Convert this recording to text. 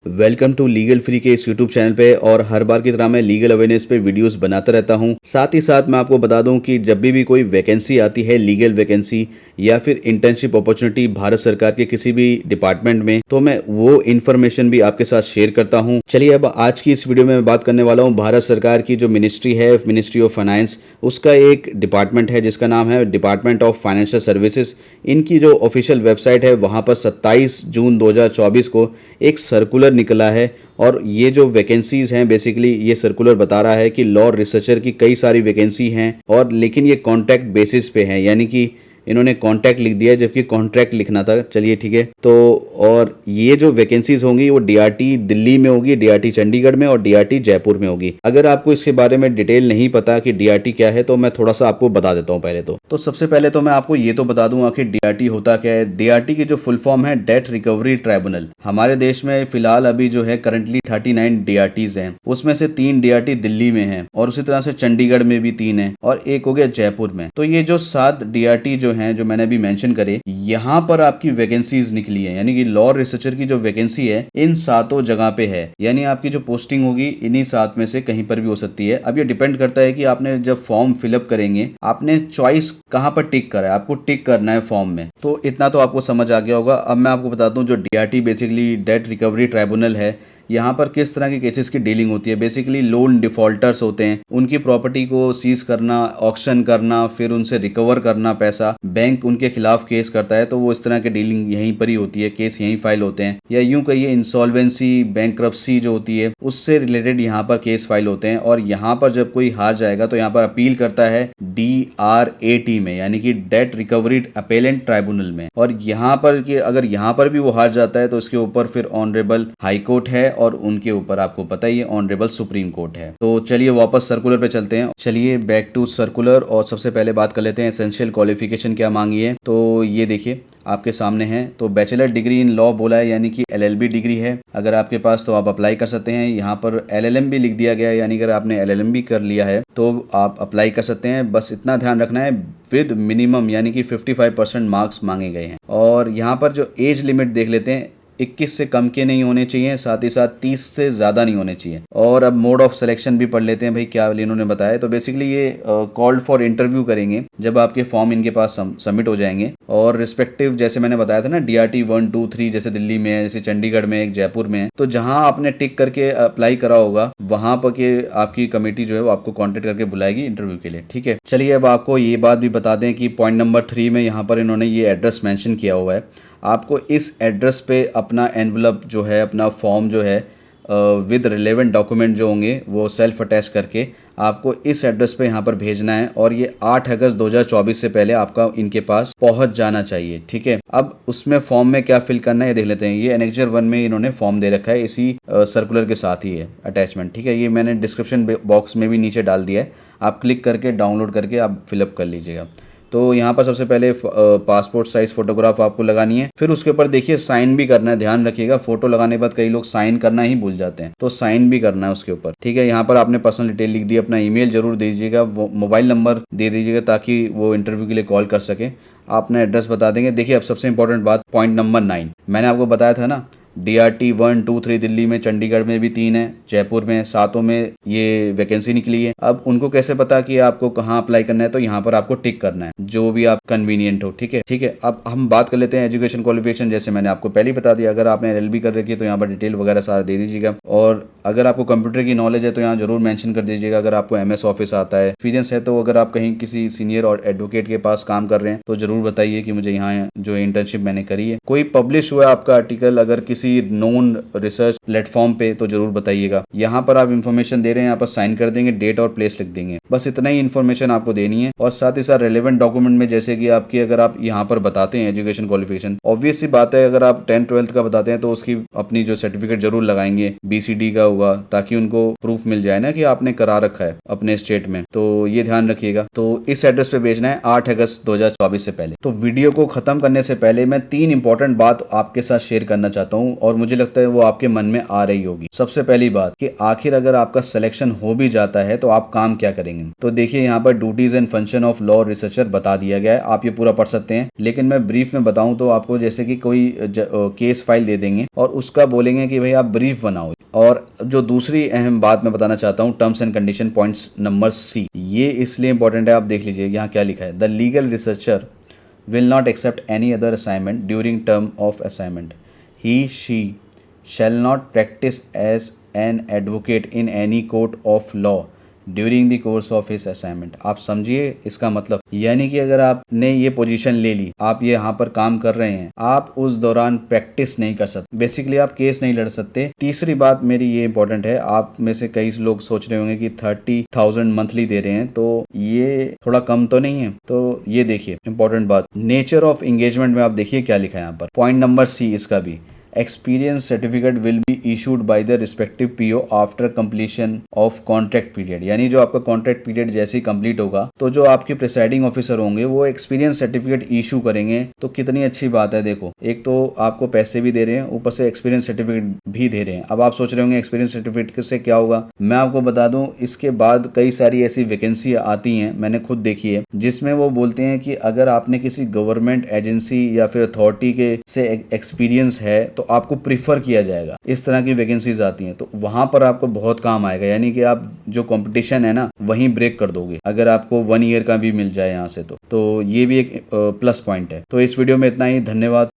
Welcome to legal free के इस YouTube channel पे। और हर बार की तरह मैं लीगल अवेयरनेस पे वीडियोस बनाता रहता हूँ। साथ ही साथ मैं आपको बता दूं कि जब भी कोई वैकेंसी आती है, लीगल वैकेंसी या फिर इंटर्नशिप अपॉर्चुनिटी भारत सरकार के किसी भी डिपार्टमेंट में, तो मैं वो इन्फॉर्मेशन भी आपके साथ शेयर करता हूँ। चलिए अब आज की इस वीडियो में मैं बात करने वाला हूँ भारत सरकार की जो मिनिस्ट्री है, मिनिस्ट्री ऑफ फाइनेंस, उसका एक डिपार्टमेंट है जिसका नाम है डिपार्टमेंट ऑफ फाइनेंशियल सर्विसेज। इनकी जो ऑफिशियल वेबसाइट है वहाँ पर 27 जून 2024 को एक सर्कुलर निकला है। और ये जो वैकेंसीज हैं, बेसिकली ये सर्कुलर बता रहा है कि लॉ रिसर्चर की कई सारी वैकेंसी हैं, और लेकिन ये कॉन्ट्रैक्ट बेसिस पे है, यानी कि इन्होंने कॉन्ट्रैक्ट लिख दिया है जबकि कॉन्ट्रैक्ट लिखना था। चलिए ठीक है। तो और ये जो वैकेंसीज होंगी वो डीआरटी दिल्ली में होगी, डीआरटी चंडीगढ़ में और डीआरटी जयपुर में होगी। अगर आपको इसके बारे में डिटेल नहीं पता कि डीआरटी क्या है तो मैं थोड़ा सा आपको बता देता हूँ। पहले तो सबसे पहले तो मैं आपको ये तो बता दूं आखिर डीआरटी होता क्या है। डीआरटी की जो फुल फॉर्म है डेट रिकवरी ट्राइब्यूनल। हमारे देश में फिलहाल अभी जो है करंटली 39 डीआरटीज हैं, उसमें से 3 डीआरटी दिल्ली में है और उसी तरह से चंडीगढ़ में भी 3 है और एक हो गया जयपुर में। तो ये जो 7 डीआरटी जो हैं, जो मैंने अभी मेंशन करे, यहाँ पर आपकी वैकेंसीज निकली है, यानी कि लॉ रिसर्चर की जो वैकेंसी है इन 7 जगह पे है। यानी आपकी जो पोस्टिंग होगी इन्हीं 7 में से कहीं पर भी हो सकती है। अब ये डिपेंड करता है कि आपने जब फॉर्म फिलअप करेंगे आपने चॉइस कहाँ पर टिक करा है, आपको टिक करना है फॉर्म में। तो इतना तो आपको समझ आ गया होगा। अब मैं आपको बता दूं जो DRT basically date recovery tribunal है, यहाँ पर किस तरह के केसेस की डीलिंग होती है। बेसिकली लोन डिफॉल्टर्स होते हैं, उनकी प्रॉपर्टी को सीज करना, ऑक्शन करना, फिर उनसे रिकवर करना पैसा, बैंक उनके खिलाफ केस करता है, तो वो इस तरह की डीलिंग यहीं पर ही होती है, केस यहीं फाइल होते हैं। या यूं कहिए इंसॉल्वेंसी, बैंक्रप्सी जो होती है उससे रिलेटेड यहाँ पर केस फाइल होते हैं। और यहाँ पर जब कोई हार जाएगा तो यहाँ पर अपील करता है DRAT में, यानी कि डेट रिकवरी अपेलेंट ट्राइब्यूनल में। और यहाँ पर कि अगर यहाँ पर भी वो हार जाता है तो इसके ऊपर फिर ऑनरेबल हाई कोर्ट है और उनके ऊपर आपको पता ही है ऑनरेबल सुप्रीम कोर्ट है। तो चलिए वापस सर्कुलर पे चलते हैं। चलिए बैक टू सर्कुलर, और सबसे पहले बात कर लेते हैं एसेंशियल क्वालिफिकेशन क्या मांगी है। तो ये देखिए आपके सामने है। तो बैचलर डिग्री इन लॉ बोला है, यानी कि LLB डिग्री है अगर आपके पास तो आप अप्लाई कर सकते हैं। यहाँ पर LLM भी लिख दिया गया है, यानी अगर आपने LLM भी कर लिया है तो आप अप्लाई कर सकते हैं। बस इतना ध्यान रखना है विद मिनिमम यानी कि 55% मार्क्स मांगे गए हैं। और यहाँ पर जो एज लिमिट देख लेते हैं, 21 से कम के नहीं होने चाहिए, साथ ही साथ 30 से ज़्यादा नहीं होने चाहिए। और अब मोड ऑफ सिलेक्शन भी पढ़ लेते हैं भाई क्या इन्होंने बताया। तो बेसिकली ये कॉल्ड फॉर इंटरव्यू करेंगे जब आपके फॉर्म इनके पास सबमिट हो जाएंगे। और रिस्पेक्टिव जैसे मैंने बताया था ना, DRT 1, 2, 3 जैसे दिल्ली में है, जैसे चंडीगढ़ में, एक जयपुर में है, तो जहां आपने टिक करके अप्लाई करा होगा वहां पर के आपकी कमेटी जो है वो आपको कॉन्टेक्ट करके बुलाएगी इंटरव्यू के लिए। ठीक है। चलिए अब आपको ये बात भी बता दें कि पॉइंट नंबर 3 में यहाँ पर इन्होंने ये एड्रेस मेंशन किया हुआ है। आपको इस एड्रेस पे अपना एनवलप जो है, अपना फॉर्म जो है विद रिलेवेंट डॉक्यूमेंट जो होंगे वो सेल्फ अटैच करके आपको इस एड्रेस पे यहाँ पर भेजना है। और ये 8 अगस्त 2024 से पहले आपका इनके पास पहुँच जाना चाहिए। ठीक है। अब उसमें फॉर्म में क्या फिल करना है ये देख लेते हैं। ये एनेक्चर 1 में इन्होंने फॉर्म दे रखा है, इसी सर्कुलर के साथ ही है अटैचमेंट। ठीक है। ये मैंने डिस्क्रिप्शन बॉक्स में भी नीचे डाल दिया है, आप क्लिक करके डाउनलोड करके आप फिलअप कर लीजिएगा। तो यहाँ पर सबसे पहले पासपोर्ट साइज फोटोग्राफ आपको लगानी है, फिर उसके ऊपर देखिए साइन भी करना है। ध्यान रखिएगा फोटो लगाने के बाद कई लोग साइन करना ही भूल जाते हैं, तो साइन भी करना है उसके ऊपर। ठीक है। यहाँ पर आपने पर्सनल डिटेल लिख दी, अपना ईमेल जरूर दीजिएगा, मोबाइल नंबर दे दीजिएगा ताकि वो इंटरव्यू के लिए कॉल कर सके। आपने एड्रेस बता देंगे। देखिए अब सबसे इंपॉर्टेंट बात, पॉइंट नंबर 9 मैंने आपको बताया था ना, DRT 1, 2, 3 दिल्ली में, चंडीगढ़ में भी 3 है, जयपुर में 7 में ये वैकेंसी निकली है। अब उनको कैसे पता कि आपको कहाँ अप्लाई करना है, तो यहाँ पर आपको टिक करना है जो भी आप कन्वीनियंट हो। ठीक है। ठीक है। अब हम बात कर लेते हैं एजुकेशन क्वालिफिकेशन। जैसे मैंने आपको पहले ही बता दिया, अगर आपने LLB कर रखी है तो यहाँ पर डिटेल वगैरह सारा दे दीजिएगा। और अगर आपको कंप्यूटर की नॉलेज है तो यहाँ जरूर मेंशन कर दीजिएगा। अगर आपको MS ऑफिस आता है, एक्सपीरियंस है, तो अगर आप कहीं किसी सीनियर और एडवोकेट के पास काम कर रहे हैं तो जरूर बताइए कि मुझे यहाँ जो इंटर्नशिप मैंने करी है। कोई पब्लिश हुआ आपका आर्टिकल अगर किसी नोन रिसर्च प्लेटफॉर्म पे तो जरूर बताइएगा। यहाँ पर आप इन्फॉर्मेशन दे रहे हैं, यहाँ पर साइन कर देंगे, डेट और प्लेस लिख देंगे, बस इतना ही इन्फॉर्मेशन आपको देनी है। और साथ ही साथ रेलेवेंट डॉक्यूमेंट में जैसे कि आपकी अगर आप यहाँ पर बताते हैं एजुकेशन क्वालिफिकेशन, ऑब्वियस सी बात है अगर आप 10th 12th का बताते हैं तो उसकी अपनी जो सर्टिफिकेट जरूर लगाएंगे, BCD का होगा, ताकि उनको प्रूफ मिल जाए ना कि आपने करा रखा है अपने स्टेट में। तो ये ध्यान रखिएगा। तो इस एड्रेस पे भेजना है 8 अगस्त 2024 से पहले। तो वीडियो को खत्म करने से पहले मैं 3 इंपॉर्टेंट बात आपके साथ शेयर करना चाहता हूँ और मुझे लगता है वो आपके मन में आ रही होगी। सबसे पहली बात कि आखिर अगर आपका सिलेक्शन हो भी जाता है तो आप काम क्या करेंगे। तो देखिए यहाँ पर duties and function of law researcher बता दिया गया है, आप ये पूरा पढ़ सकते हैं। लेकिन मैं ब्रीफ में बताऊं तो आपको जैसे कि कोई केस फाइल दे देंगे और उसका बोलेंगे कि भाई आप ब्रीफ बनाओ। और जो दूसरी अहम बात मैं बताना चाहता हूँ, terms and condition points number C, ये इसलिए इंपॉर्टेंट है। आप देख लीजिए यहाँ क्या लिखा है, the legal researcher will not accept any other assignment during term of assignment. She shall not practice as an advocate in any court of law during the course of his assignment. आप समझिए इसका मतलब, यानी कि अगर आपने ये position ले ली, आप ये यहाँ पर काम कर रहे हैं, आप उस दौरान प्रैक्टिस नहीं कर सकते, बेसिकली आप केस नहीं लड़ सकते। तीसरी बात मेरी ये इंपॉर्टेंट है, आप में से कई लोग सोच रहे होंगे कि 30,000 मंथली दे रहे हैं तो ये थोड़ा कम तो नहीं है। तो ये देखिए इंपॉर्टेंट बात, नेचर ऑफ एंगेजमेंट में आप देखिए क्या लिखा है यहाँ पर, पॉइंट नंबर सी इसका भी, experience certificate will be issued by the respective PO after completion of contract period. यानी जो आपका कॉन्ट्रैक्ट पीरियड जैसे ही कंप्लीट होगा तो जो आपके प्रिसाइडिंग ऑफिसर होंगे वो एक्सपीरियंस सर्टिफिकेट इशू करेंगे। तो कितनी अच्छी बात है, देखो एक तो आपको पैसे भी दे रहे हैं, ऊपर से एक्सपीरियंस सर्टिफिकेट भी दे रहे हैं। अब आप सोच रहे होंगे एक्सपीरियंस सर्टिफिकेट से क्या होगा, मैं आपको बता दूं इसके बाद कई सारी ऐसी वैकेंसी आती हैं, मैंने खुद देखी है, जिसमें वो बोलते हैं कि अगर आपने किसी गवर्नमेंट एजेंसी या फिर अथॉरिटी के से एक्सपीरियंस है तो आपको प्रीफर किया जाएगा। इस तरह की वैकेंसीज आती हैं, तो वहां पर आपको बहुत काम आएगा। यानी कि आप जो कंपटीशन है ना वहीं ब्रेक कर दोगे अगर आपको 1 ईयर का भी मिल जाए यहाँ से। तो ये भी एक प्लस पॉइंट है। तो इस वीडियो में इतना ही, धन्यवाद।